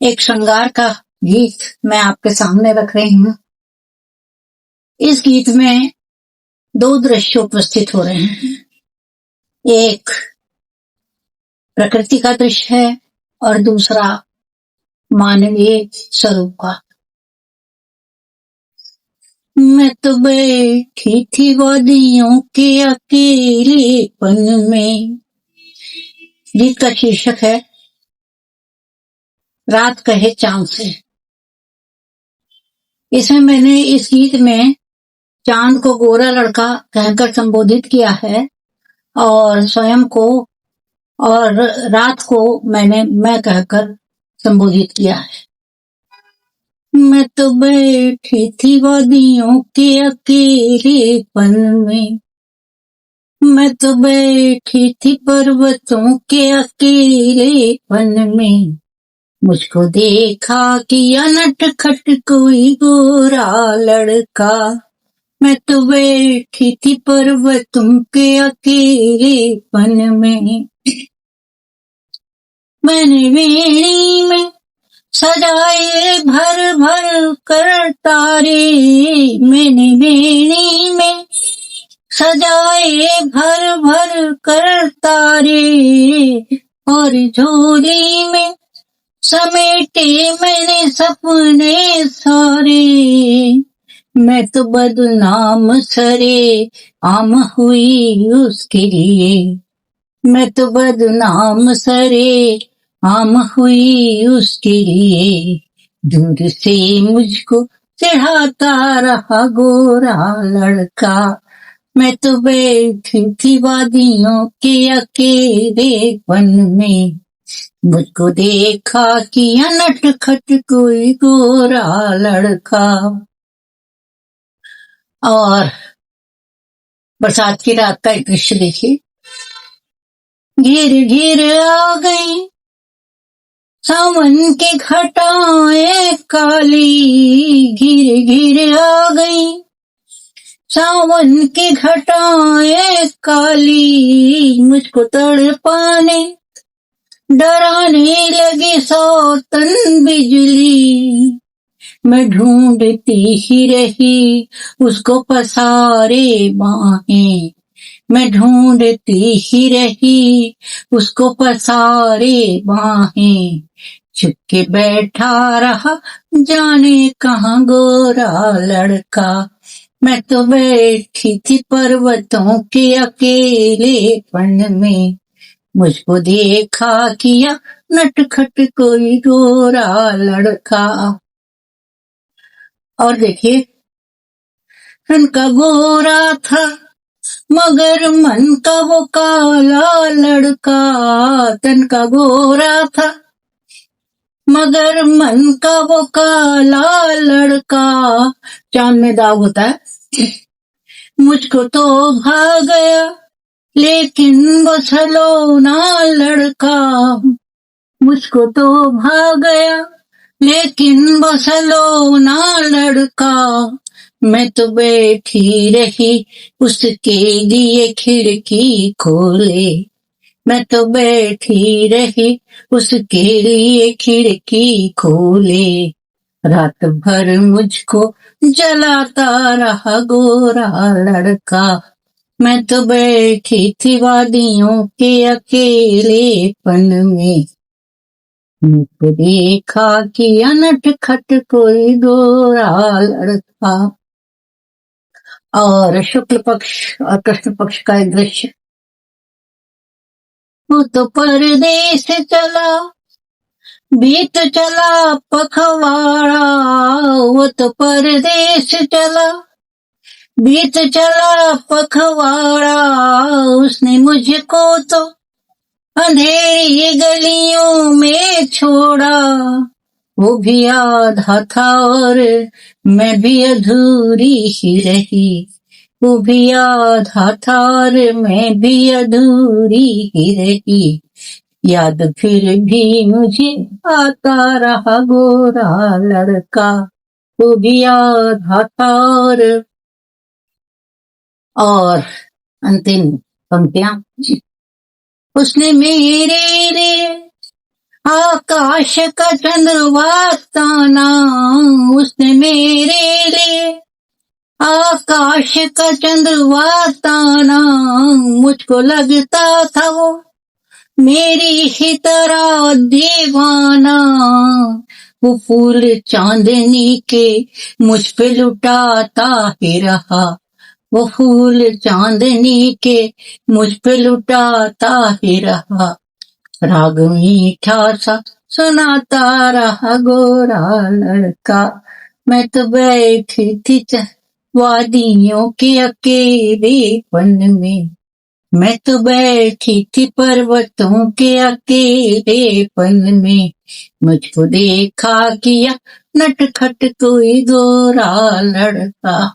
एक श्रृंगार का गीत मैं आपके सामने रख रही हूँ। इस गीत में दो दृश्य उपस्थित हो रहे हैं। एक प्रकृति का दृश्य है और दूसरा मानवीय स्वरूप का। मैं तो बैठी थी वादियों के अकेलेपन में। गीत का शीर्षक है रात कहे चांद से। इसमें मैंने इस गीत में चांद को गोरा लड़का कहकर संबोधित किया है और स्वयं को और रात को मैंने मैं कहकर संबोधित किया है। मैं तो बैठी थी वादियों के अकेलेपन में। मैं तो बैठी थी पर्वतों के अकेलेपन में। मुझको देखा कि नटखट कोई गोरा लड़का। मैं तो बैठी थी पर्वतों के अकेलेपन में। मैंने वेणी में सजाए भर भर कर तारे। मैंने वेणी में सजाए भर भर कर तारे और झोली में समेटे मैंने सपने सारे। मैं तो बदनाम सरे आम हुई उसके लिए। मैं तो बदनाम सरे आम हुई उसके लिए। दूर से मुझको चिढ़ाता रहा गोरा लड़का। मैं तो बैठी थी वादियों के अकेलेपन में। मुझको देखा कि नटखट कोई गोरा लड़का। और बरसात की रात का एक दृश्य देखिए। घिर घिर आ गई सावन के घटाएं काली। घिर घिर आ गई सावन के घटाएं काली। मुझको तड़पाने डराने लगे सौतन बिजली। मैं ढूंढती ही रही उसको पसारे बाहें। मैं ढूंढती ही रही उसको पसारे बाहें। चुपके बैठा रहा जाने कहाँ गोरा लड़का। मैं तो बैठी थी पर्वतों के अकेलेपन में। मुझको देखा किया नटखट कोई गोरा लड़का। और देखिए, तन का गोरा था मगर मन का वो काला लड़का। तन का गोरा था मगर मन का वो काला लड़का। चांद में दाग होता है। मुझको तो भा गया लेकिन वो सलोना लड़का। मुझको तो भा गया लेकिन वो सलोना लड़का। मैं तो बैठी रही उसके लिए खिड़की खोले। मैं तो बैठी रही उसके लिए खिड़की खोले। रात भर मुझको जलाता रहा गोरा लड़का। मैं तो बैठी थी वादियों के अकेलेपन में। मुझको देखा कि नटखट कोई गोरा लड़का। और शुक्ल पक्ष और कृष्ण पक्ष का एक दृश्य। वो तो परदेश चला बीत चला पखवाड़ा। वो तो परदेश चला बीत चला पखवाड़ा। उसने मुझको तो अंधेरी गलियों में छोड़ा। वो भी आधा था और मैं भी अधूरी ही रही। वो भी आधा था और मैं भी अधूरी ही रही। याद फिर भी मुझे आता रहा गोरा लड़का। वो भी आधा था और अंतिम पंक्तियां। उसने मेरे लिए आकाश का चंद्रमा ताना उसने मेरे लिए, आकाश का चंद्रमा ताना मुझको लगता था वो मेरी ही तरह दीवाना। वो फूल चांदनी के मुझ पे लुटाता ही रहा, वो फूल चांदनी के मुझ पे लुटाता ही रहा। राग मीठा सा सुनाता रहा गोरा लड़का, मैं तो बैठी थी वादियों के अकेलेपन में, मैं तो बैठी थी पर्वतों के अकेलेपन में। मुझको देखा किया नटखट कोई गोरा लड़का।